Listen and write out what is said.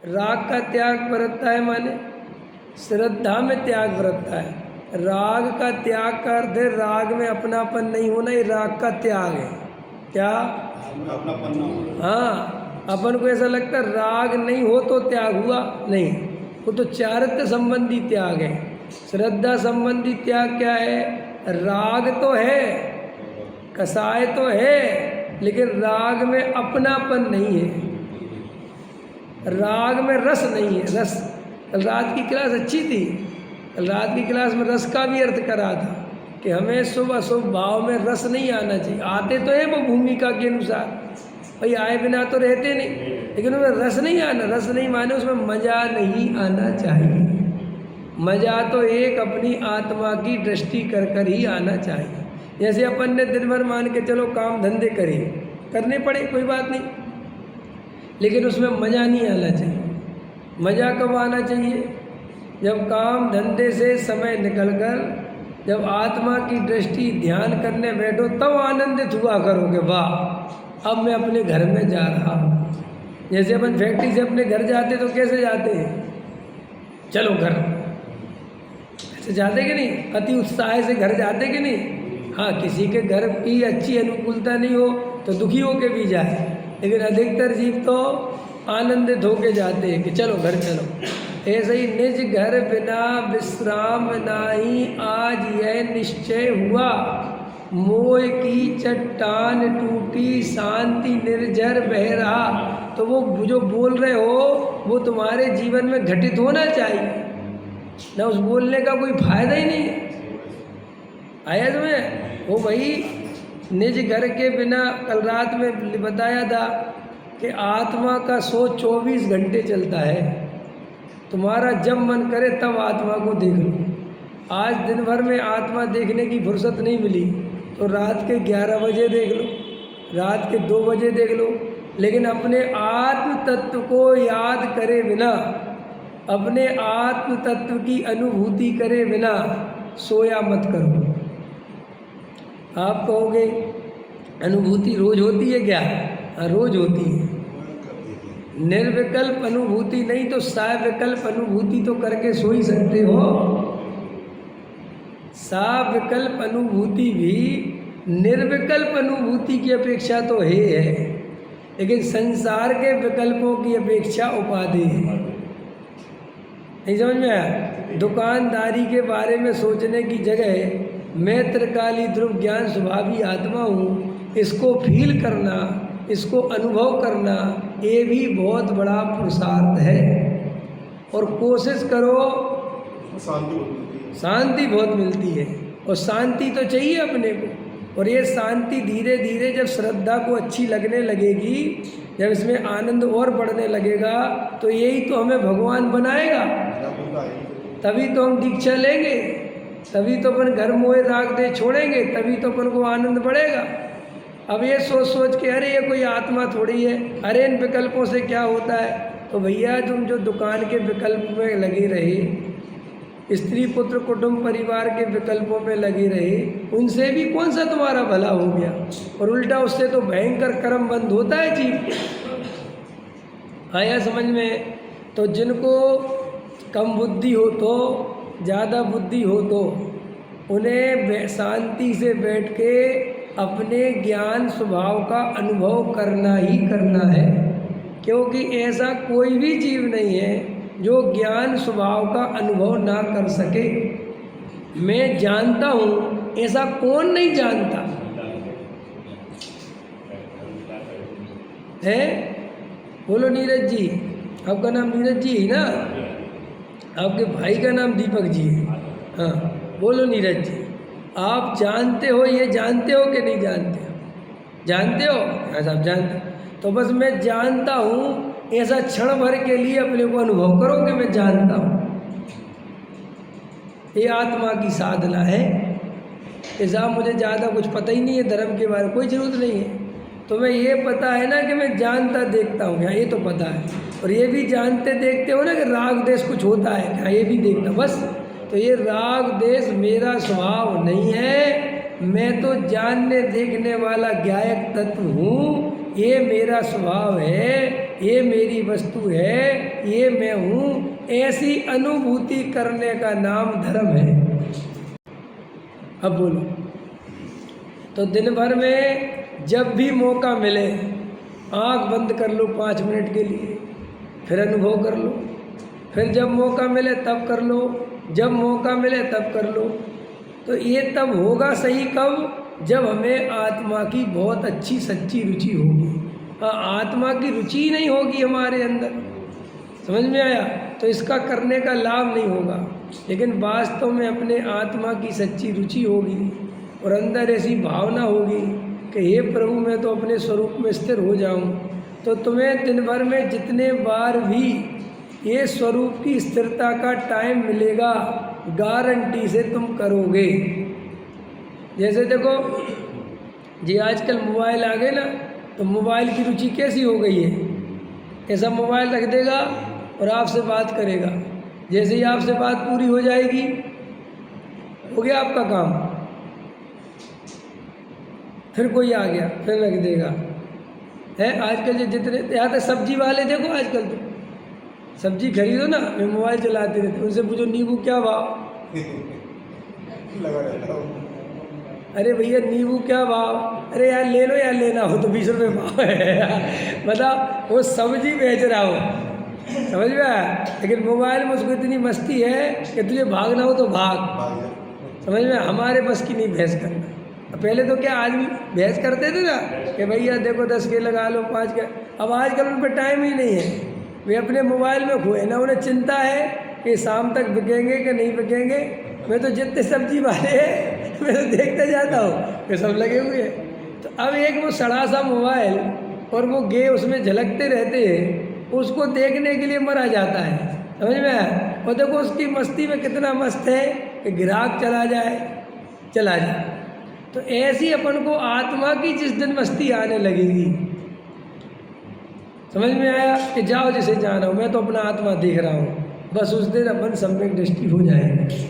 राग का त्याग बरतता है माने श्रद्धा में त्याग बरतता है। राग का त्याग का अर्थ है राग में अपनापन नहीं होना, ये राग का त्याग है। क्या? अपनापन ना होना। हाँ, अपन को ऐसा लगता है राग नहीं हो तो त्याग हुआ, नहीं, वो तो चारित्र संबंधी त्याग है। श्रद्धा संबंधी त्याग क्या है? राग तो है, कसाय तो है, लेकिन राग में अपनापन नहीं है, राग में रस नहीं है। रस, कल रात की क्लास अच्छी थी। कल रात की क्लास में रस का भी अर्थ करा था कि हमें शुभ अशुभ भाव में रस नहीं आना चाहिए। आते तो है वो भूमिका के अनुसार, भाई आए बिना तो रहते नहीं, लेकिन उसमें रस नहीं आना। रस नहीं माने उसमें मजा नहीं आना चाहिए। मजा तो एक अपनी आत्मा की दृष्टि कर कर ही आना चाहिए। जैसे अपन ने दिन भर मान के चलो काम धंधे करे, करने पड़े कोई बात नहीं, लेकिन उसमें मज़ा नहीं आना चाहिए। मज़ा कब आना चाहिए? जब काम धंधे से समय निकलकर जब आत्मा की दृष्टि ध्यान करने बैठो तब आनंदित हुआ करोगे, वाह अब मैं अपने घर में जा रहा हूँ। जैसे अपन फैक्ट्री से अपने घर जाते तो कैसे जाते हैं? चलो घर, ऐसे जाते कि नहीं? अति उत्साह से घर जाते कि नहीं? हाँ, किसी के घर की अच्छी अनुकूलता नहीं हो तो दुखी होके भी जाए, लेकिन अधिकतर जीव तो आनंदित होके जाते हैं कि चलो घर चलो। ऐसे ही निज घर बिना विश्राम नाही, आज यह निश्चय हुआ, मोह की चट्टान टूटी, शांति निर्झर बह रहा। तो वो जो बोल रहे हो वो तुम्हारे जीवन में घटित होना चाहिए, ना उस बोलने का कोई फायदा ही नहीं है। आया तुम्हें? वो भाई निज घर के बिना, कल रात में बताया था कि आत्मा का 124 घंटे चलता है। तुम्हारा जब मन करे तब आत्मा को देख लो। आज दिन भर में आत्मा देखने की फुर्सत नहीं मिली तो रात के 11 बजे देख लो, रात के 2 बजे देख लो, लेकिन अपने आत्म तत्व को याद करे बिना, अपने आत्म तत्व की अनुभूति करे बिना सोया मत करो। आप कहोगे अनुभूति रोज होती है क्या? हाँ, रोज होती है। निर्विकल्प अनुभूति नहीं तो साविकल्प अनुभूति तो करके सो ही सकते हो। साविकल्प अनुभूति भी निर्विकल्प अनुभूति की अपेक्षा तो है, लेकिन संसार के विकल्पों की अपेक्षा उपाधि है। नहीं समझ में आया? दुकानदारी के बारे में सोचने की जगह मैं त्रिकाली ध्रुव ज्ञान स्वभावी आत्मा हूँ, इसको फील करना, इसको अनुभव करना, ये भी बहुत बड़ा पुरुषार्थ है। और कोशिश करो, शांति बहुत मिलती है, और शांति तो चाहिए अपने को। और ये शांति धीरे धीरे जब श्रद्धा को अच्छी लगने लगेगी, जब इसमें आनंद और बढ़ने लगेगा, तो यही तो हमें भगवान बनाएगा। तभी तो हम दीक्षा लेंगे, तभी तो अपन घर मोह राग दे छोड़ेंगे, तभी तो अपन को आनंद बढ़ेगा। अब ये सोच सोच के अरे ये कोई आत्मा थोड़ी है, अरे इन विकल्पों से क्या होता है, तो भैया तुम जो दुकान के विकल्प में लगे रहे, स्त्री पुत्र कुटुंब परिवार के विकल्पों में लगे रहे, उनसे भी कौन सा तुम्हारा भला हो गया? और उल्टा उससे तो भयंकर कर्म बंद होता है जीव। आया समझ में? तो जिनको कम बुद्धि हो तो, ज़्यादा बुद्धि हो तो, उन्हें शांति से बैठ के अपने ज्ञान स्वभाव का अनुभव करना ही करना है। क्योंकि ऐसा कोई भी जीव नहीं है जो ज्ञान स्वभाव का अनुभव ना कर सके। मैं जानता हूँ, ऐसा कौन नहीं जानता है? बोलो नीरज जी, आपका नाम नीरज जी है ना? आपके भाई का नाम दीपक जी है। हाँ, बोलो नीरज जी, आप जानते हो, ये जानते हो कि नहीं जानते हो? जानते हो? हाँ साहब जानते हो। तो बस मैं जानता हूँ, ऐसा क्षण भर के लिए अपने को अनुभव करो कि मैं जानता हूँ। ये आत्मा की साधना है। कि साहब मुझे ज़्यादा कुछ पता ही नहीं है धर्म के बारे में, कोई ज़रूरत नहीं है। तो मैं ये पता है ना कि मैं जानता देखता हूँ, क्या ये तो पता है। और ये भी जानते देखते हो ना कि राग देश कुछ होता है, क्या ये भी देखता बस। तो ये राग देश मेरा स्वभाव नहीं है, मैं तो जानने देखने वाला ज्ञायक तत्व हूँ, ये मेरा स्वभाव है। ये मेरी वस्तु है, ये मैं हूँ, ऐसी अनुभूति करने का नाम धर्म है। अब बोलो, तो दिन भर में जब भी मौका मिले आँख बंद कर लो 5 मिनट के लिए, फिर अनुभव कर लो, फिर जब मौका मिले तब कर लो, जब मौका मिले तब कर लो। तो ये तब होगा सही कब? जब हमें आत्मा की बहुत अच्छी सच्ची रुचि होगी। हाँ, आत्मा की रुचि नहीं होगी हमारे अंदर, समझ में आया? तो इसका करने का लाभ नहीं होगा। लेकिन वास्तव में अपने आत्मा की सच्ची रुचि होगी और अंदर ऐसी भावना होगी कि हे प्रभु मैं तो अपने स्वरूप में स्थिर हो जाऊं, तो तुम्हें दिन भर में जितने बार भी ये स्वरूप की स्थिरता का टाइम मिलेगा, गारंटी से तुम करोगे। जैसे देखो जी, आजकल मोबाइल आ गए ना, तो मोबाइल की रुचि कैसी हो गई है? ऐसा मोबाइल रख देगा और आपसे बात करेगा। जैसे ही आपसे बात पूरी हो जाएगी, हो गया आपका काम, फिर कोई आ गया फिर रख देगा। है आजकल जो जितने यहाँ तक सब्जी वाले देखो, आजकल तो सब्जी खरीदो ना, मैं मोबाइल चलाते रहते, उनसे पूछो नींबू क्या भाव लगा रहता हूँ। अरे भैया नींबू क्या भाव? अरे यार ले लो यार, लेना हो तो 20 रुपये भाव है। मतलब वो सब्जी बेच रहा हो, समझ में आया? लेकिन मोबाइल में उसको इतनी मस्ती है कि तुझे भागना हो तो भाग। समझ में? हमारे बस की नहीं बहस करना। पहले तो क्या आदमी बहस करते थे ना कि भैया देखो 10 के लगा लो 5 के। अब आजकल उन पर टाइम ही नहीं है, वे अपने मोबाइल में खोए ना, उन्हें चिंता है कि शाम तक बिकेंगे कि नहीं बिकेंगे। मैं तो जितने सब्जी वाले हैं मैं तो देखते जाता हूँ कि सब लगे हुए हैं। तो अब एक वो सड़ा सा मोबाइल और वो गे उसमें झलकते रहते हैं, उसको देखने के लिए मरा जाता है, समझ में आया? और देखो उसकी मस्ती में कितना मस्त है कि ग्राहक चला जाए। तो ऐसी अपन को आत्मा की जिस दिन मस्ती आने लगेगी, समझ में आया? कि जाओ जिसे जाना हो, मैं तो अपना आत्मा देख रहा हूँ, बस उस दिन अपन सम्यक दृष्टि हो जाएगी।